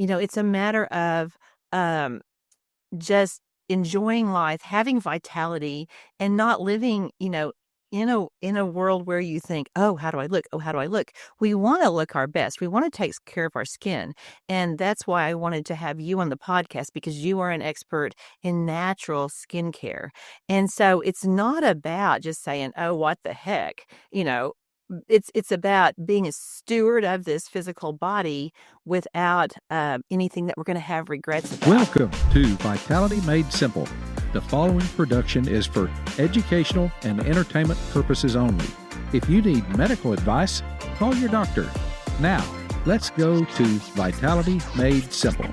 It's a matter of um, just enjoying life, having vitality, and not living, in a world where you think, "Oh, how do I look? Oh, how do I look?" We wanna look our best. We wanna take care of our skin, and that's why I wanted to have you on the podcast because you are an expert in natural skincare, and so it's not about just saying, "Oh, what the heck," you know? It's about being a steward of this physical body without, anything that we're gonna have regrets about. Welcome to Vitality Made Simple. The following production is for educational and entertainment purposes only. If you need medical advice, call your doctor. Now, let's go to Vitality Made Simple.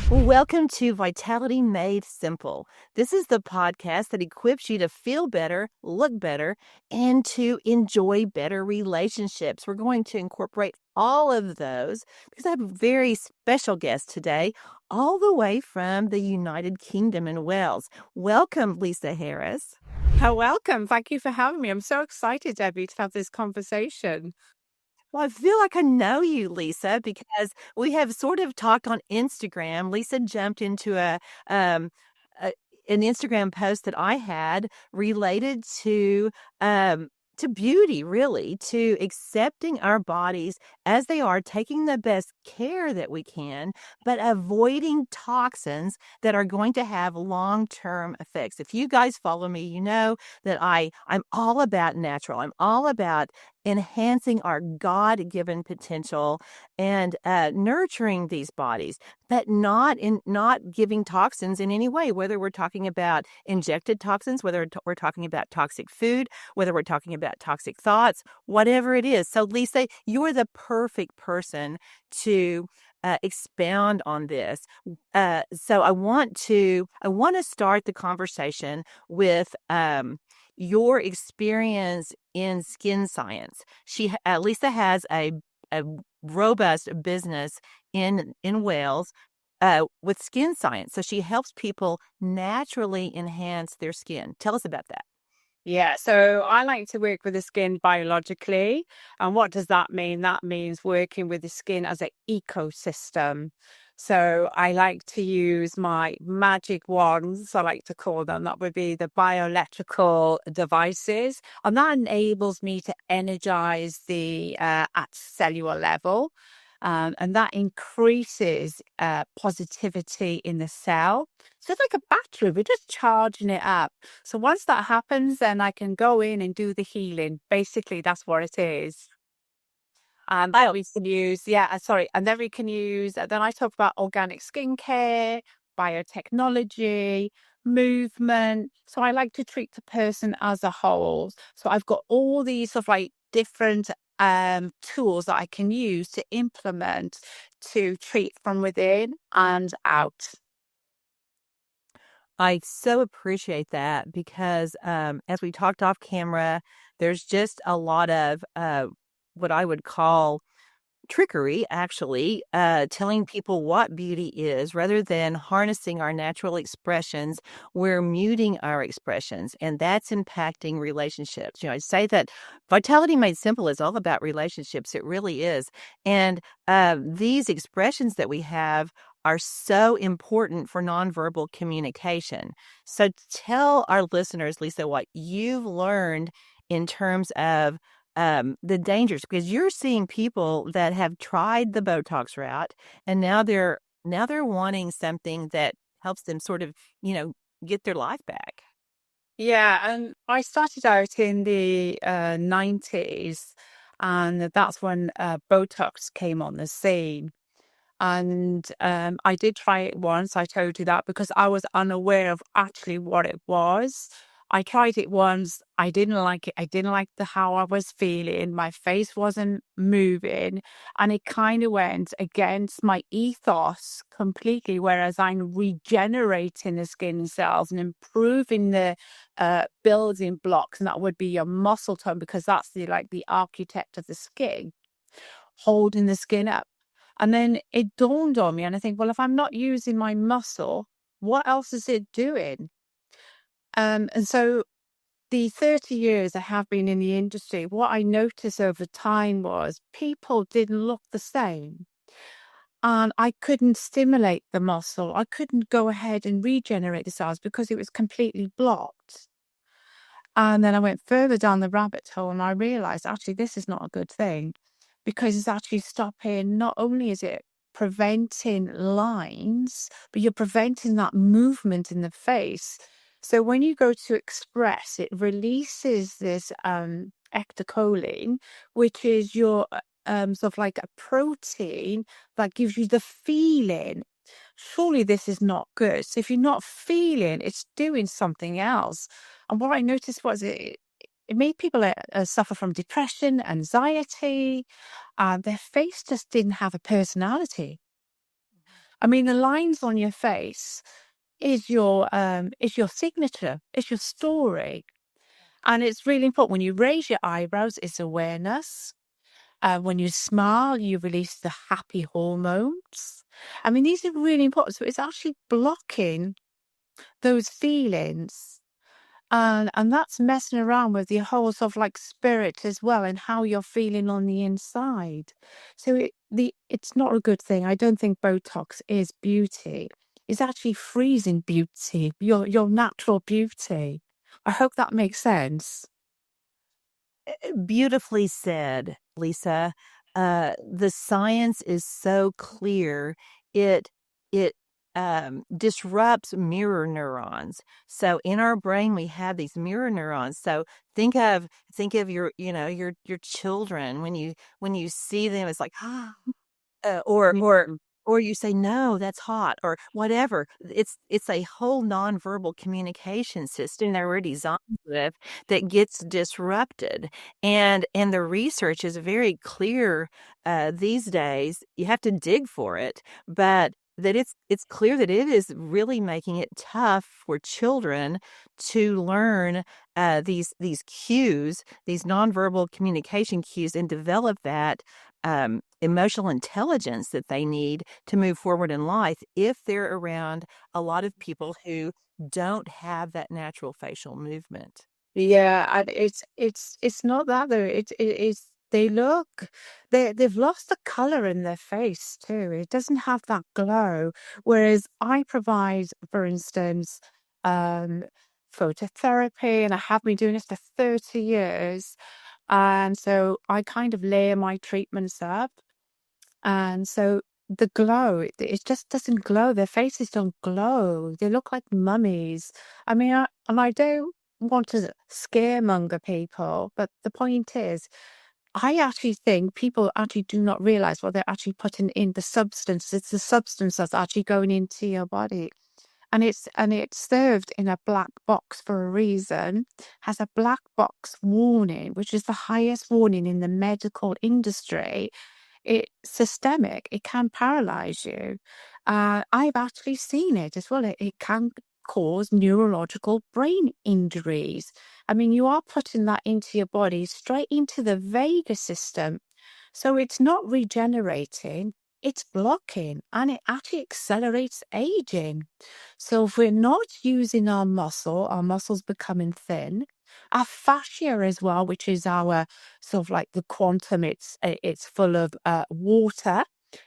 Well, welcome to Vitality Made Simple. This is the podcast that equips you to feel better, look better, and to enjoy better relationships. We're going to incorporate all of those because I have a very special guest today, all the way from the United Kingdom in Wales. Welcome, Lisa Harris. Oh, welcome. Thank you for having me. I'm so excited, Debbie, to have this conversation. Well, I feel like I know you, Lisa, because we have sort of talked on Instagram. Lisa jumped into um, a an Instagram post that I had related to beauty, really, to accepting our bodies as they are, taking the best care that we can, but avoiding toxins that are going to have long-term effects. If you guys follow me, you know that I'm all about natural. I'm all about enhancing our God-given potential and nurturing these bodies, but not giving toxins in any way. Whether we're talking about injected toxins, whether we're talking about toxic food, whether we're talking about toxic thoughts, whatever it is. So, Lisa, you're the perfect person to expound on this. So, I want to start the conversation with your experience in skin science. Lisa has a robust business in Wales with skin science. So she helps people naturally enhance their skin. Tell us about that. Yeah, so I like to work with the skin biologically. And what does that mean? That means working with the skin as an ecosystem. So I like to use my magic wands, I like to call them. That would be the bioelectrical devices. And that enables me to energize the at cellular level. And that increases positivity in the cell. So it's like a battery, we're just charging it up. So once that happens, then I can go in and do the healing. Basically, that's what it is. Then we can use, sorry. And then we can use, then I talk about organic skincare, biotechnology, movement. So I like to treat the person as a whole. So I've got all these sort of like different tools that I can use to implement to treat from within and out. I so appreciate that because as we talked off camera, there's just a lot of what I would call trickery, actually, telling people what beauty is rather than harnessing our natural expressions. We're muting our expressions, and that's impacting relationships. I say that Vitality Made Simple is all about relationships. It really is. And these expressions that we have are so important for nonverbal communication. So tell our listeners, Lisa, what you've learned in terms of the dangers, because you're seeing people that have tried the Botox route and now they're wanting something that helps them sort of, get their life back. Yeah, and I started out in the 90s, and that's when Botox came on the scene. And I did try it once, I told you that, because I was unaware of actually what it was. I tried it once, I didn't like it. I didn't like how I was feeling. My face wasn't moving, and it kind of went against my ethos completely. Whereas I'm regenerating the skin cells and improving the building blocks, and that would be your muscle tone, because that's the architect of the skin, holding the skin up. And then it dawned on me, and I think, well, if I'm not using my muscle, what else is it doing? And so the 30 years I have been in the industry, what I noticed over time was people didn't look the same. And I couldn't stimulate the muscle. I couldn't go ahead and regenerate the cells because it was completely blocked. And then I went further down the rabbit hole and I realized actually this is not a good thing because it's actually stopping, not only is it preventing lines, but you're preventing that movement in the face. So when you go to express, it releases this ectocholine, which is your sort of like a protein that gives you the feeling. Surely this is not good. So if you're not feeling, it's doing something else. And what I noticed was it made people suffer from depression, anxiety. Their face just didn't have a personality. I mean, the lines on your face is your signature, is your story, and it's really important. When you raise your eyebrows, it's awareness. When you smile, you release the happy hormones. I mean, these are really important. So it's actually blocking those feelings. And that's messing around with your whole sort of like spirit as well and how you're feeling on the inside. So it's not a good thing. I don't think Botox is beauty. It's actually freezing beauty, your natural beauty. I hope that makes sense. Beautifully said, Lisa. The science is so clear. It it disrupts mirror neurons. So in our brain, we have these mirror neurons. So think of your your children when you see them, it's like uh, or or Mm. or you say, "No, that's hot," or whatever. It's a whole nonverbal communication system that we're designed with that gets disrupted, and the research is very clear, these days. You have to dig for it, but that it's clear that it is really making it tough for children to learn, these cues, these nonverbal communication cues, and develop that emotional intelligence that they need to move forward in life if they're around a lot of people who don't have that natural facial movement. Yeah, and it's not that though. It's they've lost the color in their face too. It doesn't have that glow. Whereas I provide, for instance, um, phototherapy, and I have been doing this for 30 years. And so I kind of layer my treatments up. And so the glow, it just doesn't glow. Their faces don't glow. They look like mummies. I mean, I don't want to scaremonger people, but the point is, I actually think people actually do not realize what they're actually putting in the substance. It's the substance that's actually going into your body. And it's served in a black box for a reason, has a black box warning, which is the highest warning in the medical industry. It's systemic. It can paralyze you. I've actually seen it as well. It can cause neurological brain injuries. I mean, you are putting that into your body, straight into the vagus system. So it's not regenerating, it's blocking, and it actually accelerates aging. So if we're not using our muscles becoming thin, our fascia as well, which is our sort of like the quantum, it's full of water.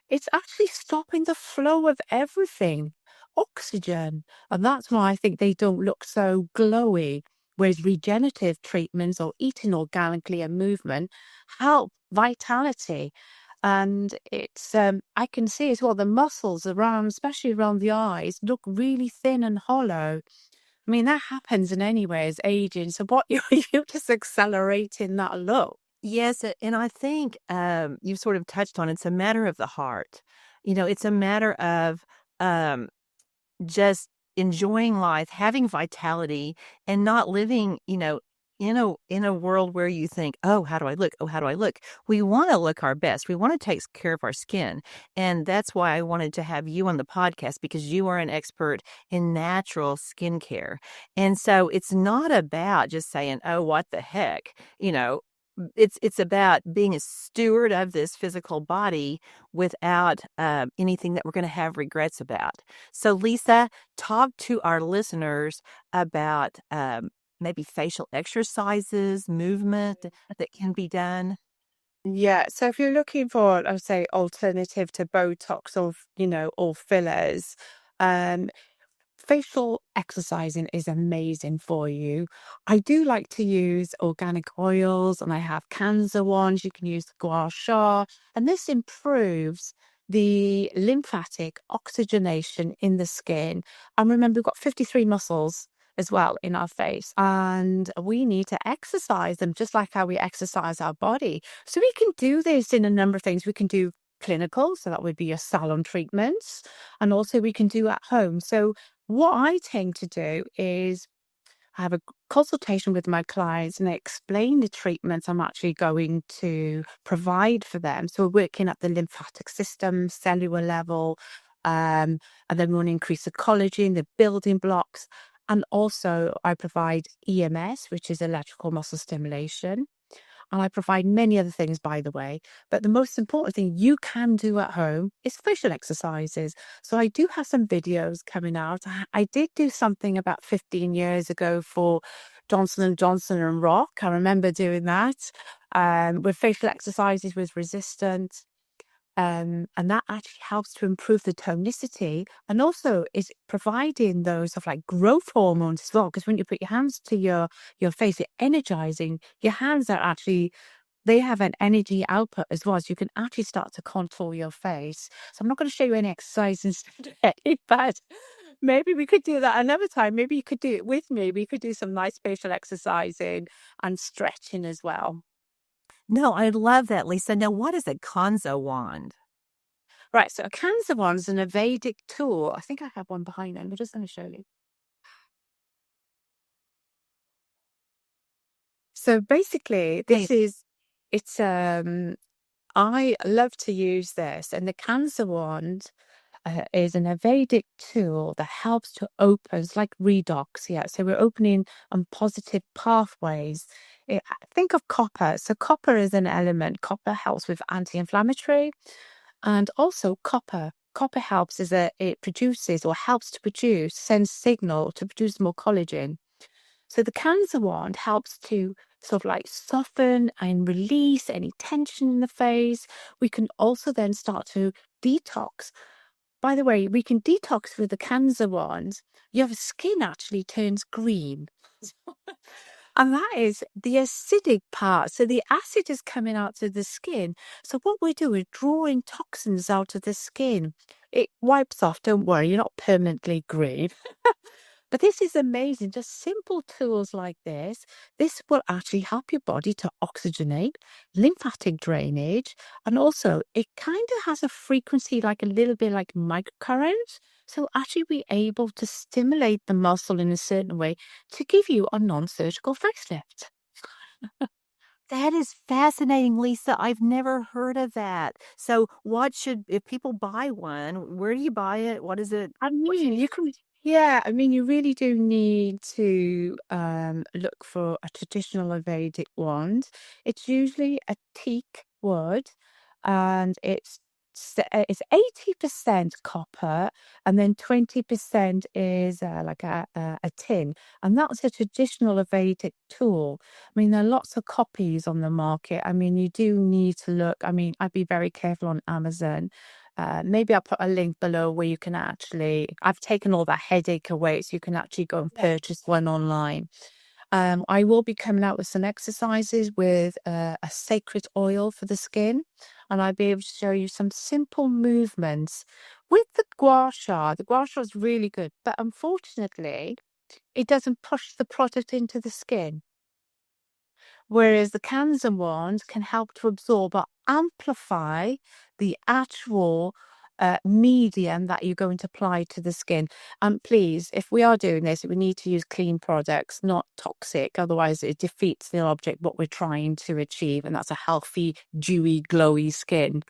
It's actually stopping the flow of everything, oxygen, and that's why I think they don't look so glowy. Whereas regenerative treatments or eating organically and movement help vitality. And it's I can see as well the muscles around, especially around the eyes, look really thin and hollow. I mean, that happens in any way as aging. So what you're just accelerating that look. Yes, and I think you've sort of touched on it's a matter of the heart. It's a matter of um, just enjoying life, having vitality, and not living, in a world where you think, "Oh, how do I look? Oh, how do I look?" We wanna look our best. We wanna take care of our skin, and that's why I wanted to have you on the podcast because you are an expert in natural skincare, and so it's not about just saying, "Oh, what the heck?" It's about being a steward of this physical body without, anything that we're gonna have regrets about. So, Lisa, talk to our listeners about maybe facial exercises, movement that can be done? Yeah, so if you're looking for, I would say, alternative to Botox or, or fillers, um, facial exercising is amazing for you. I do like to use organic oils and I have cancer ones. You can use the gua sha, and this improves the lymphatic oxygenation in the skin. And remember, we've got 53 muscles as well in our face, and we need to exercise them just like how we exercise our body. So we can do this in a number of things. We can do clinical, so that would be your salon treatments, and also we can do at home. So what I tend to do is have a consultation with my clients and I explain the treatments I'm actually going to provide for them. So we're working at the lymphatic system, cellular level, and then we want to increase the collagen, the building blocks. And also I provide EMS, which is electrical muscle stimulation. And I provide many other things, by the way. But the most important thing you can do at home is facial exercises. So I do have some videos coming out. I did do something about 15 years ago for Johnson & Johnson and Rock. I remember doing that with facial exercises with resistance. And that actually helps to improve the tonicity and also is providing those of like growth hormones as well. Because when you put your hands to your face, you're energizing. Your hands are actually, they have an energy output as well. So you can actually start to contour your face. So I'm not going to show you any exercises today, but maybe we could do that another time. Maybe you could do it with me. We could do some nice facial exercising and stretching as well. No, I love that, Lisa. Now, what is a Konzo wand? Right, so a cancer one's an Vedic tool. I think I have one behind them. I'm just going to show you. So basically, Hey, it's I love to use this, and the cancer wand is an Vedic tool that helps to open, it's like redox, yeah. So we're opening on positive pathways. Think of copper. So copper is an element. Copper helps with anti-inflammatory. And also copper helps is that it produces or helps to produce, sends signal to produce more collagen. So the cancer wand helps to sort of like soften and release any tension in the face. We can also then start to detox. By the way, we can detox with the cancer wand. Your skin actually turns green. And that is the acidic part. So the acid is coming out of the skin. So what we do is drawing toxins out of the skin. It wipes off, don't worry, you're not permanently green. But this is amazing. Just simple tools like this. This will actually help your body to oxygenate, lymphatic drainage, and also it kind of has a frequency like a little bit like microcurrent. So actually be able to stimulate the muscle in a certain way to give you a non-surgical facelift. that is fascinating, Lisa. I've never heard of that. So, if people buy one, where do you buy it? What is it? I mean, you can, yeah, I mean, you really do need to look for a traditional Vedic wand. It's usually a teak wood, and it's 80% copper, and then 20% is like a tin, and that's a traditional Vedic tool. I mean, there are lots of copies on the market. I mean, you do need to look. I mean, I'd be very careful on Amazon. Maybe I'll put a link below where you can actually, I've taken all that headache away so you can actually go and purchase one online. I will be coming out with some exercises with a sacred oil for the skin, and I'll be able to show you some simple movements with the gua sha. The gua sha is really good, but unfortunately, it doesn't push the product into the skin. Whereas the cancer wand can help to absorb or amplify the actual medium that you're going to apply to the skin. And please, if we are doing this, we need to use clean products, not toxic. Otherwise, it defeats the object, what we're trying to achieve. And that's a healthy, dewy, glowy skin.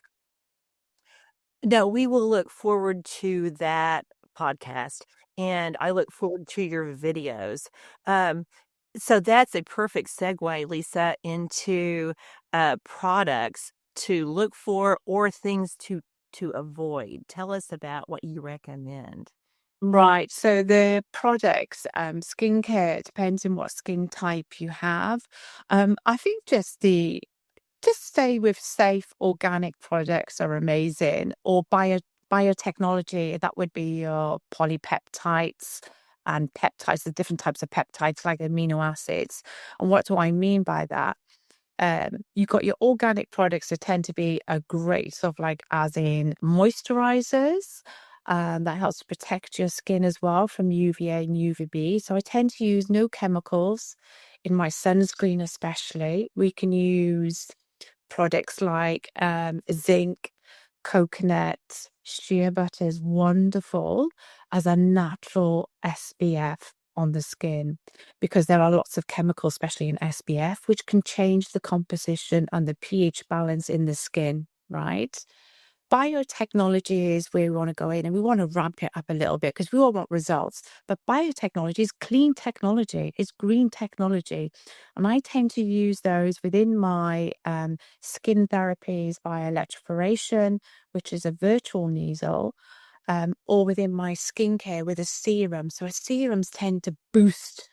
No, we will look forward to that podcast, and I look forward to your videos. Um, so that's a perfect segue, Lisa, into products to look for or things to avoid. Tell us about what you recommend. Right. So the products, skincare, it depends on what skin type you have. I think just stay with safe organic products are amazing, or biotechnology. That would be your polypeptides and peptides, the different types of peptides like amino acids. And what do I mean by that? You've got your organic products that tend to be a great sort of like as in moisturizers. That helps to protect your skin as well from UVA and UVB. So I tend to use no chemicals in my sunscreen, especially. We can use products like zinc, coconut, shea butter is wonderful as a natural SPF on the skin because there are lots of chemicals, especially in SPF, which can change the composition and the pH balance in the skin, right? Biotechnology is where we want to go in and we want to ramp it up a little bit because we all want results. But biotechnology is clean technology, it's green technology. And I tend to use those within my skin therapies, bioelectrical, which is a virtual needle, or within my skincare with a serum. So serums tend to boost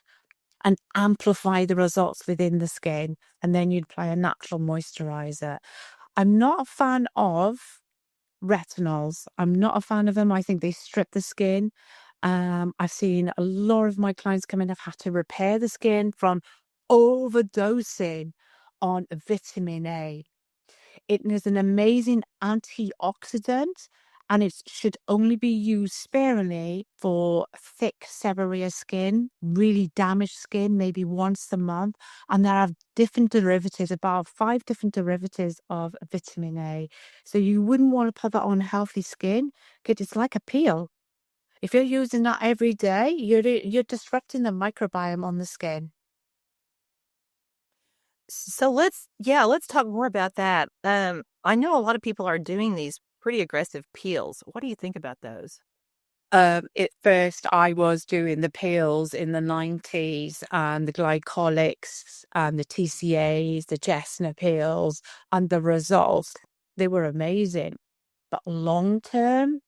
and amplify the results within the skin. And then you'd apply a natural moisturizer. I'm not a fan of retinols. I'm not a fan of them. I think they strip the skin. I've seen a lot of my clients come in have had to repair the skin from overdosing on vitamin A. It is an amazing antioxidant and it should only be used sparingly for thick seborrheic skin, really damaged skin, maybe once a month. And there are different derivatives, about 5 different derivatives of vitamin A. So you wouldn't want to put that on healthy skin because it's like a peel. If you're using that every day, you're disrupting the microbiome on the skin. So let's talk more about that. I know a lot of people are doing these pretty aggressive peels. What do you think about those? At first, I was doing the pills in the 90s and the glycolics and the TCAs, the Jessner pills, and the results, they were amazing. But long term,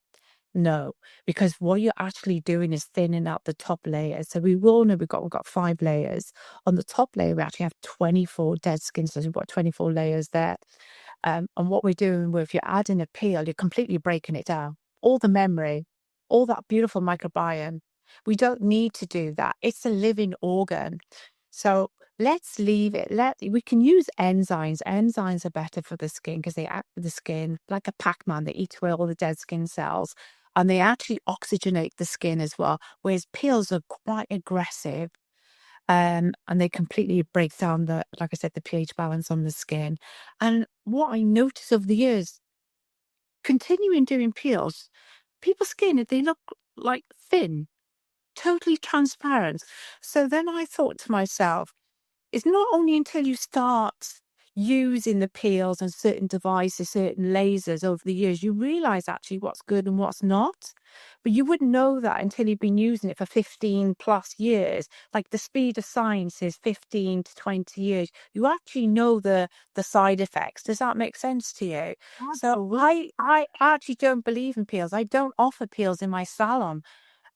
no, because what you're actually doing is thinning out the top layers. So we will know we've got 5 layers. On the top layer, we actually have 24 dead skin cells. We've got 24 layers there. And what we're doing with you're adding a peel, you're completely breaking it down. All the memory, all that beautiful microbiome. We don't need to do that. It's a living organ. So let's leave it. We can use enzymes. Enzymes are better for the skin because they act with the skin like a Pac-Man. They eat away all the dead skin cells and they actually oxygenate the skin as well. Whereas peels are quite aggressive. And they completely break down like I said, the pH balance on the skin. And what I notice over the years, continuing doing peels, people's skin, they look like thin, totally transparent. So then I thought to myself, it's not only until you start using the peels and certain devices, certain lasers over the years, you realize actually what's good and what's not. But you wouldn't know that until you've been using it for 15 plus years. Like the speed of science is 15 to 20 years. You actually know the side effects. Does that make sense to you? So Absolutely. I actually don't believe in peels. I don't offer peels in my salon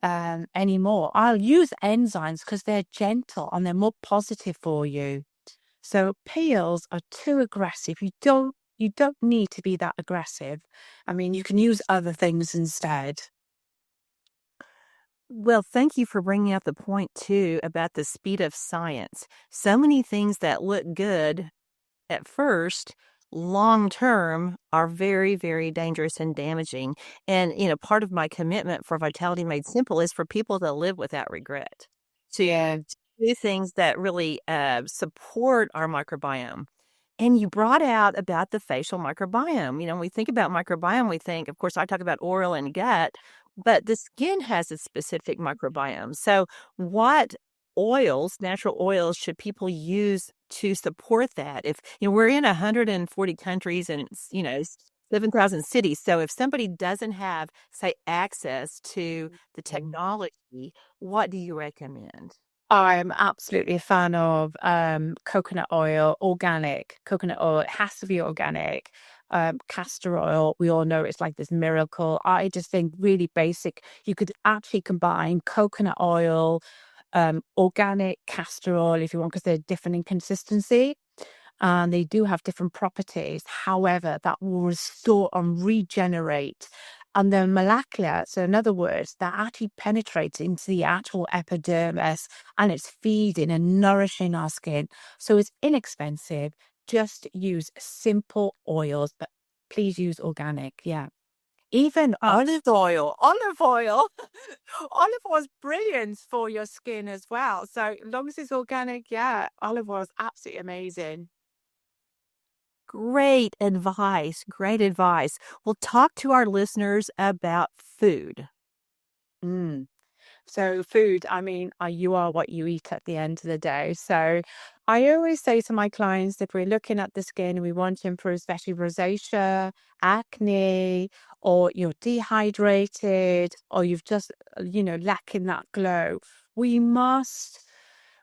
anymore. I'll use enzymes because they're gentle and they're more positive for you. So peels are too aggressive. You don't need to be that aggressive. I mean, you can use other things instead. Well, thank you for bringing up the point too about the speed of science. So many things that look good at first, long term, are very, very dangerous and damaging. And, part of my commitment for Vitality Made Simple is for people to live without regret, to Yeah. do things that really support our microbiome. And you brought out about the facial microbiome. When we think about microbiome, we think, of course, I talk about oral and gut, but the skin has a specific microbiome. So, what oils, natural oils, should people use to support that? If, we're in 140 countries and, 7,000 cities. So, if somebody doesn't have, say, access to the technology, what do you recommend? I'm absolutely a fan of coconut oil, organic coconut oil. It has to be organic. castor oil. We all know it's like this miracle. I just think really basic. You could actually combine coconut oil, organic castor oil if you want, because they're different in consistency and they do have different properties. However, that will restore and regenerate. And the molecular, so in other words, that actually penetrates into the actual epidermis and it's feeding and nourishing our skin. So it's inexpensive. Just use simple oils, but please use organic. Yeah. Even olive oil, olive oil. Olive oil is brilliant for your skin as well. So as long as it's organic, yeah, olive oil is absolutely amazing. Great advice. Great advice. Well, talk to our listeners about food. Mm. So food, I mean, you are what you eat at the end of the day. So I always say to my clients that we're looking at the skin and we want to improve, especially rosacea, acne, or you're dehydrated, or you've just, lacking that glow. We must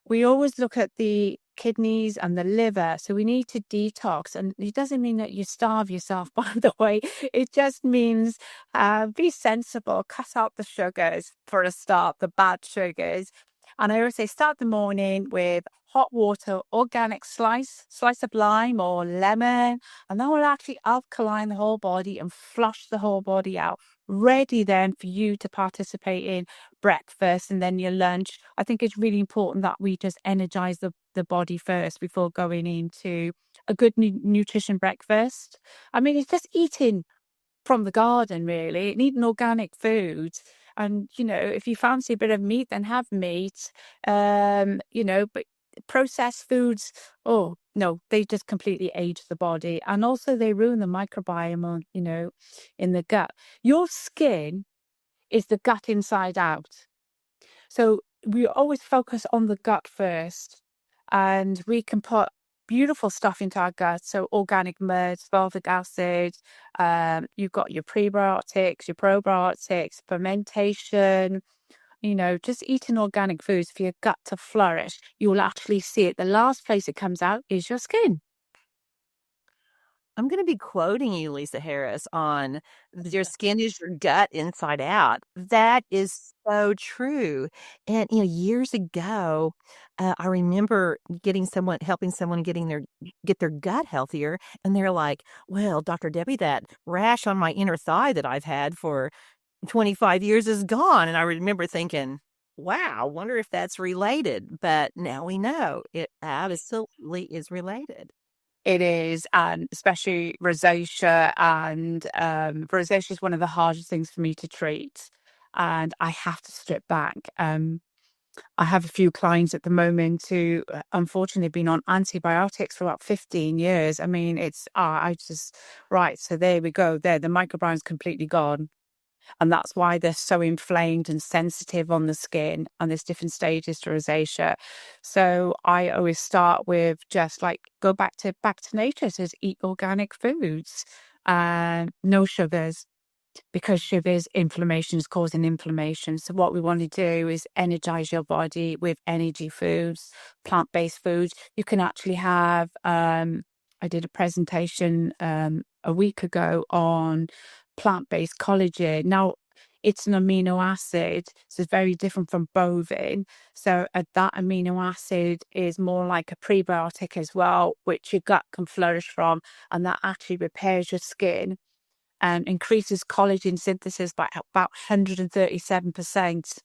we always look at the kidneys and the liver. So we need to detox. And it doesn't mean that you starve yourself, by the way. It just means be sensible, cut out the sugars for a start, the bad sugars. And I always say start the morning with hot water, organic slice of lime or lemon, and that will actually alkaline the whole body and flush the whole body out. Ready then for you to participate in breakfast and then your lunch. I think it's really important that we just energize the body first before going into a good nutrition breakfast. I mean, it's just eating from the garden, really, and eating organic food. And, if you fancy a bit of meat, then have meat. But processed foods, oh, no, they just completely age the body. And also they ruin the microbiome, in the gut. Your skin is the gut inside out. So we always focus on the gut first, and we can put beautiful stuff into our gut. So organic mud, fulvic acid, you've got your prebiotics, your probiotics, fermentation, just eating organic foods for your gut to flourish. You'll actually see it. The last place it comes out is your skin. I'm going to be quoting you, Lisa Harris, on your skin is your gut inside out. That is so true. And, years ago, I remember helping someone get their gut healthier. And they're like, well, Dr. Debbie, that rash on my inner thigh that I've had for 25 years is gone. And I remember thinking, wow, wonder if that's related. But now we know it absolutely is related. It is, and especially rosacea. And rosacea is one of the hardest things for me to treat. And I have to strip back. I have a few clients at the moment who, unfortunately, have been on antibiotics for about 15 years. I mean, right. So there we go. There, the microbiome's completely gone. And that's why they're so inflamed and sensitive on the skin, and there's different stages to rosacea. So I always start with just like go back to nature. So just eat organic foods and no sugars, because sugars, inflammation is causing inflammation. So what we want to do is energize your body with energy foods, plant-based foods. You can actually have, I did a presentation a week ago on plant-based collagen. Now, it's an amino acid, so it's very different from bovine. So that amino acid is more like a prebiotic as well, which your gut can flourish from, and that actually repairs your skin and increases collagen synthesis by about 137%,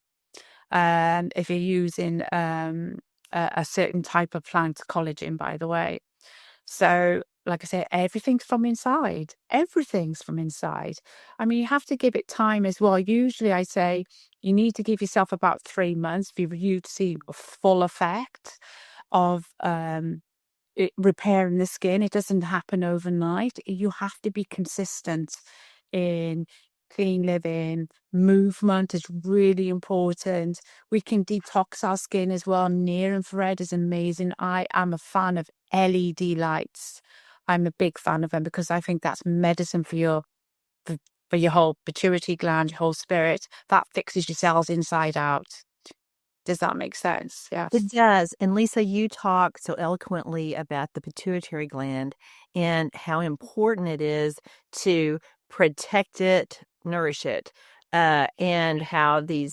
if you're using a certain type of plant collagen, by the way. So, like I said, everything's from inside. Everything's from inside. I mean, you have to give it time as well. Usually I say you need to give yourself about 3 months for you to see a full effect of repairing the skin. It doesn't happen overnight. You have to be consistent in clean living. Movement is really important. We can detox our skin as well. Near infrared is amazing. I am a fan of LED lights. I'm a big fan of them because I think that's medicine for your whole pituitary gland, your whole spirit. That fixes your cells inside out. Does that make sense? It Yes. does. And Lisa, you talk so eloquently about the pituitary gland and how important it is to protect it, nourish it, and how the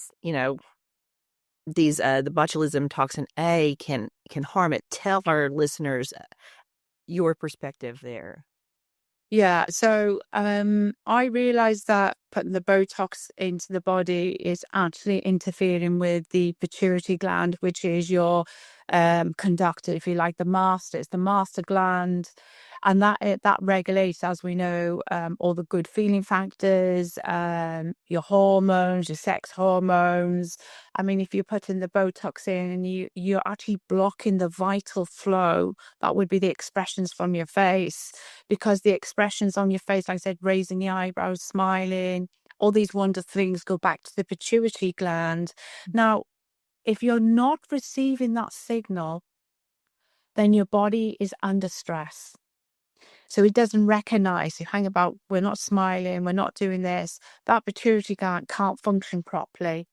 botulism toxin A can harm it. Tell our listeners your perspective there. Yeah, so I realized that putting the Botox into the body is actually interfering with the pituitary gland, which is your conductor, if you like, the master. It's the master gland, and that regulates, as we know, all the good feeling factors, your hormones, your sex hormones. I mean, if you're putting the Botox in and you're actually blocking the vital flow, that would be the expressions from your face, because the expressions on your face, like I said, raising the eyebrows, smiling, all these wonderful things go back to the pituitary gland. Now, if you're not receiving that signal, then your body is under stress. So it doesn't recognize you hang about, we're not smiling, we're not doing this. That pituitary gland can't function properly.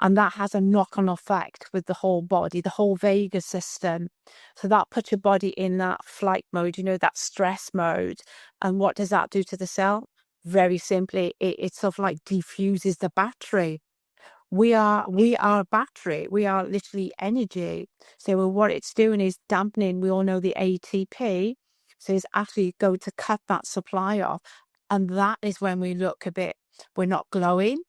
And that has a knock-on effect with the whole body, the whole vagus system. So that puts your body in that flight mode, that stress mode. And what does that do to the cell? Very simply, it sort of like defuses the battery. We are a battery. We are literally energy. So what it's doing is dampening. We all know the ATP. So it's actually going to cut that supply off. And that is when we look a bit, we're not glowing.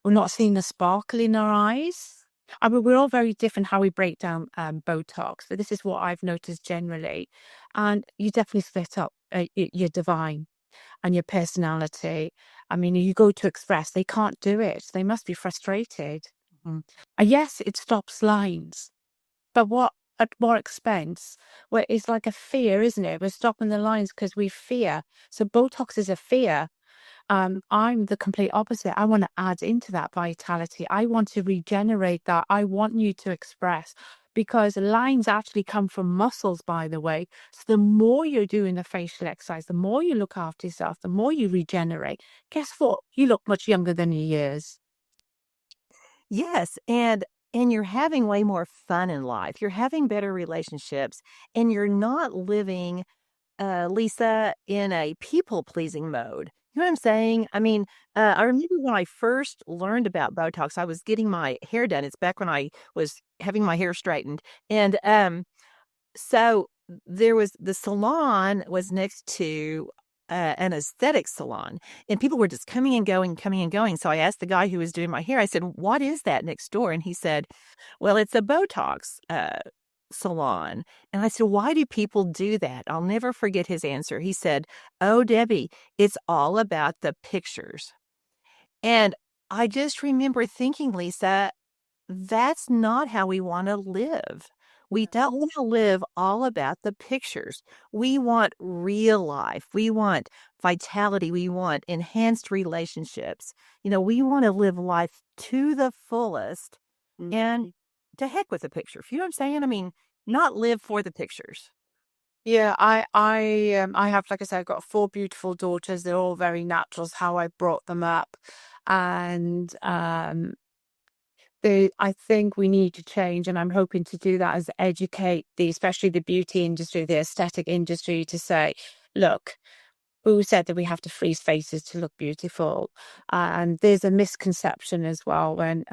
We're not seeing the sparkle in our eyes. I mean, we're all very different how we break down Botox, but this is what I've noticed generally. And you definitely split up your divine and your personality. I mean, you go to express, they can't do it. They must be frustrated. Mhm. And yes, it stops lines, but what at what expense? Well, it's like a fear, isn't it? We're stopping the lines because we fear. So Botox is a fear. I'm the complete opposite. I want to add into that vitality. I want to regenerate that. I want you to express, because lines actually come from muscles, by the way. So the more you're doing the facial exercise, the more you look after yourself, the more you regenerate. Guess what? You look much younger than your years. Yes, and you're having way more fun in life. You're having better relationships, and you're not living, Lisa, in a people-pleasing mode. You know what I'm saying? I mean, I remember when I first learned about Botox, I was getting my hair done. It's back when I was having my hair straightened, and, so there was the salon was next to, an aesthetic salon, and people were just coming and going, coming and going. So I asked the guy who was doing my hair, I said, "What is that next door?" And he said, "Well, it's a Botox, salon." And I said, "Why do people do that?" I'll never forget his answer. He said, "Oh, Debbie, it's all about the pictures." And I just remember thinking, Lisa, that's not how we wanna live. We don't wanna live all about the pictures. We want real life. We want vitality. We want enhanced relationships. We wanna live life to the fullest and Mhm. to heck with the picture. You know what I'm saying? I mean, not live for the pictures. Yeah, I have, like I said, I've got four beautiful daughters. They're all very natural, it's how I brought them up. And I think we need to change, and I'm hoping to do that, is educate especially the beauty industry, the aesthetic industry, to say, look, who said that we have to freeze faces to look beautiful? And there's a misconception as well when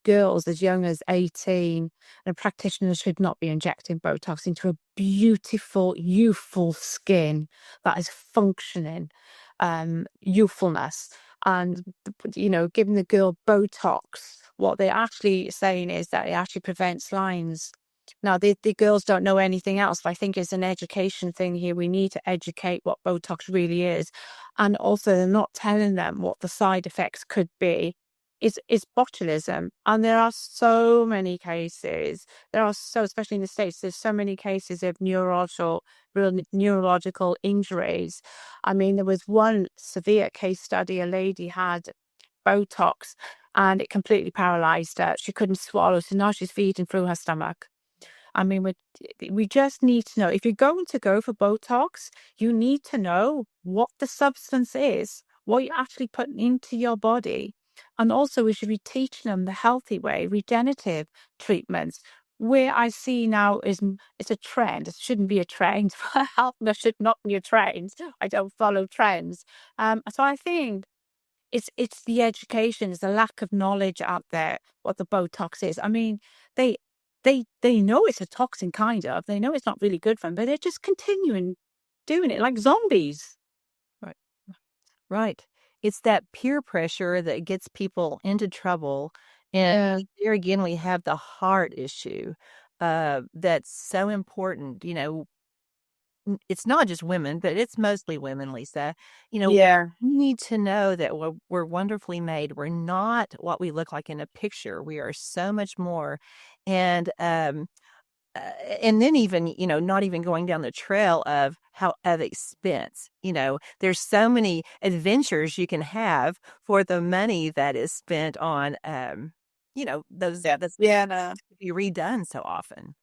girls as young as 18, and a practitioner should not be injecting Botox into a beautiful, youthful skin that is functioning, youthfulness. And, giving the girl Botox, what they're actually saying is that it actually prevents lines. Now, the girls don't know anything else, but I think it's an education thing here. We need to educate what Botox really is. And also, they're not telling them what the side effects could be. It's botulism. And there are so many cases. Especially in the States, there's so many cases of neurological injuries. I mean, there was one severe case study. A lady had Botox and it completely paralyzed her. She couldn't swallow. So now she's feeding through her stomach. I mean, we just need to know, if you're going to go for Botox, you need to know what the substance is, what you're actually putting into your body. And also we should be teaching them the healthy way, regenerative treatments. Where I see now is it's a trend. It shouldn't be a trend. Health should not be a trend. I don't follow trends. So I think it's the education, it's the lack of knowledge out there what the Botox is. I mean, they they know it's a toxin, kind of. They know it's not really good for them, but they're just continuing doing it like zombies. Right. Right. It's that peer pressure that gets people into trouble. And Yeah. there again, we have the heart issue that's so important. It's not just women, but it's mostly women, Lisa. Yeah. We need to know that we're wonderfully made. We're not what we look like in a picture. We are so much more. And uh, and then even, not even going down the trail of expense. There's so many adventures you can have for the money that is spent on, those Yeah. that's Yeah. No. to be redone so often.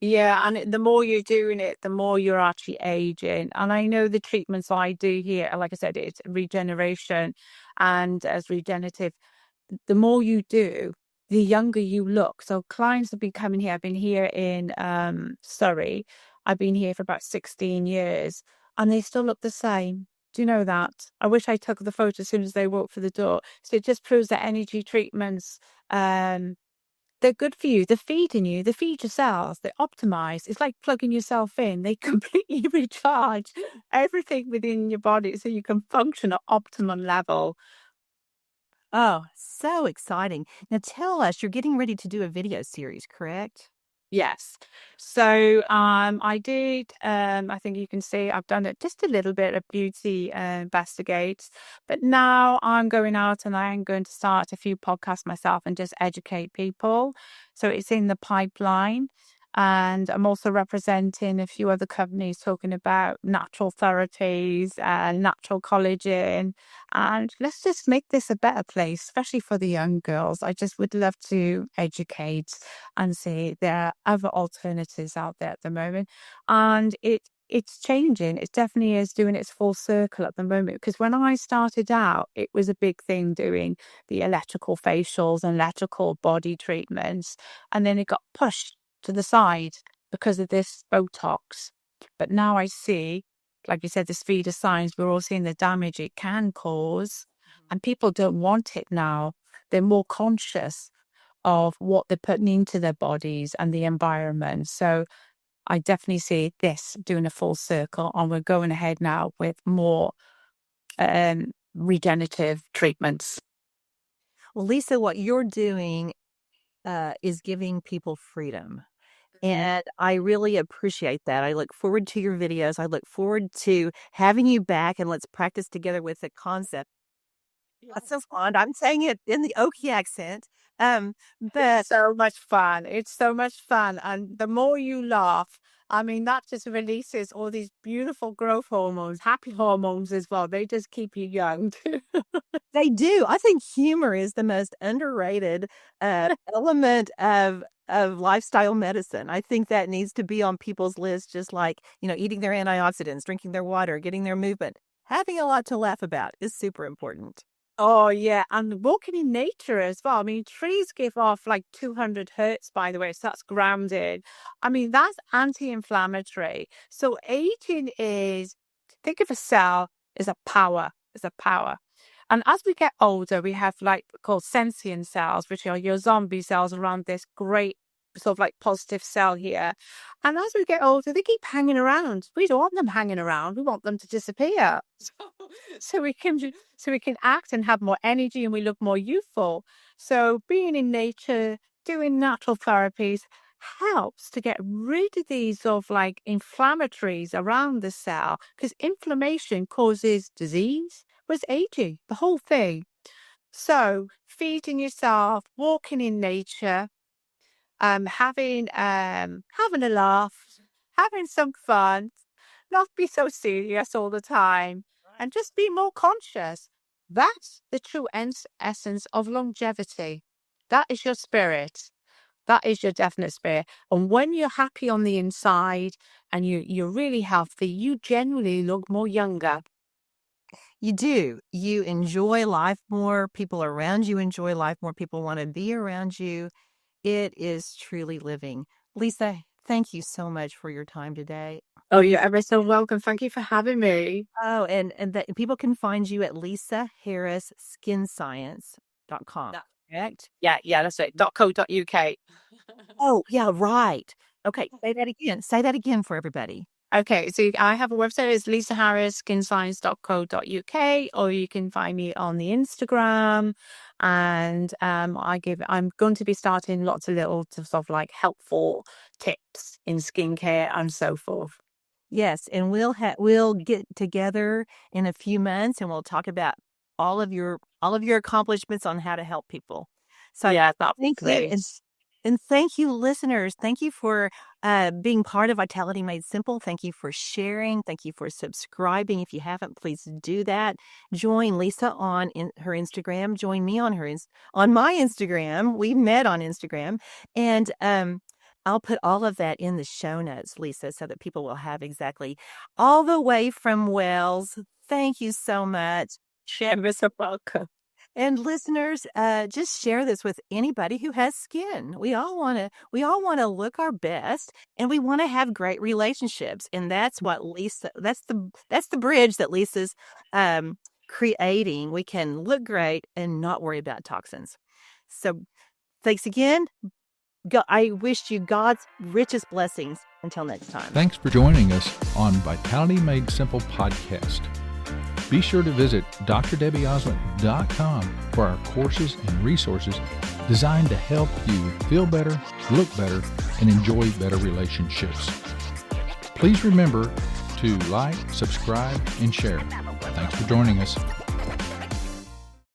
Yeah, and the more you're doing it, the more you're actually aging. And I know the treatments I do here, like I said, it's regeneration and as regenerative. The more you do, the younger you look. So clients have been coming here. I've been here in Surrey. I've been here for about 16 years and they still look the same. Do you know that? I wish I took the photo as soon as they walked through the door. So it just proves that energy treatments, um, they're good for you. They're feeding you. They feed your cells. They optimize. It's like plugging yourself in. They completely recharge everything within your body so you can function at optimum level. Oh, so exciting. Now tell us, you're getting ready to do a video series, correct? Yes. So I did I think you can see I've done it just a little bit of beauty investigates, but now I'm going out and I am going to start a few podcasts myself and just educate people. So it's in the pipeline. And I'm also representing a few other companies talking about natural therapies and natural collagen. And let's just make this a better place, especially for the young girls. I just would love to educate and say there are other alternatives out there at the moment. And it's changing. It definitely is doing its full circle at the moment. Because when I started out, it was a big thing doing the electrical facials and electrical body treatments. And then it got pushed to the side because of this Botox. But now I see, like you said, the speed of science, we're all seeing the damage it can cause. Mhm. And people don't want it now. They're more conscious of what they're putting into their bodies and the environment. So I definitely see this doing a full circle, and we're going ahead now with more regenerative treatments. Well, Lisa, what you're doing is giving people freedom. Mhm. And I really appreciate that. I look forward to your videos. I look forward to having you back and let's practice together with the concept. That sounds fun. I'm saying it in the Okie accent. But So much fun. It's so much fun. And the more you laugh, I mean, that just releases all these beautiful growth hormones, happy hormones as well. They just keep you young. they do. I think humor is the most underrated element of lifestyle medicine. I think that needs to be on people's list, just like, eating their antioxidants, drinking their water, getting their movement. Having a lot to laugh about is super important. Oh, yeah. And walking in nature as well. I mean, trees give off like 200 hertz, by the way. So that's grounded. I mean, that's anti-inflammatory. So aging is, think of a cell as a power, as a power. And as we get older, we have like called sentient cells, which are your zombie cells around this great sort of like positive cell here. And as we get older, they keep hanging around. We don't want them hanging around. We want them to disappear. So we can so we can act and have more energy and we look more youthful. So being in nature, doing natural therapies helps to get rid of these sort of like inflammatories around the cell because inflammation causes disease, was aging, the whole thing. So feeding yourself, walking in nature, having a laugh, having some fun, not be so serious all the time, and just be more conscious. That's the true essence of longevity. That is your spirit. That is your definite spirit. And when you're happy on the inside and you're really healthy, you generally look more younger. You do. You enjoy life more. People around you enjoy life more. People want to be around you. It is truly living. Lisa, thank you so much for your time today. Oh, you're ever so welcome. Thank you for having me. Oh, and that people can find you at lisaharrisskinscience.com. Correct? Yeah, that's it. .co.uk. Oh, yeah, right. Okay, say that again. Say that again for everybody. Okay, so I have a website. It's lisaharrisskinscience.co.uk, or you can find me on the Instagram. And I'm going to be starting lots of little sort of like helpful tips in skincare and so forth. Yes, and we'll get together in a few months and we'll talk about all of your accomplishments on how to help people. So Yeah, that'd be thank you, great. and thank you, listeners. Thank you for being part of Vitality Made Simple. Thank you for sharing. Thank you for subscribing. If you haven't, please do that. Join Lisa on her Instagram. Join me on on my Instagram. We met on Instagram, and I'll put all of that in the show notes, Lisa, so that people will have exactly all the way from Wales. Thank you so much. You're so welcome. And listeners, just share this with anybody who has skin. We all want to look our best, and we want to have great relationships. And that's what that's the bridge that Lisa's creating. We can look great and not worry about toxins. So thanks again. I wish you God's richest blessings. Until next time. Thanks for joining us on Vitality Made Simple podcast. Be sure to visit drdebbieosment.com for our courses and resources designed to help you feel better, look better, and enjoy better relationships. Please remember to like, subscribe, and share. Thanks for joining us.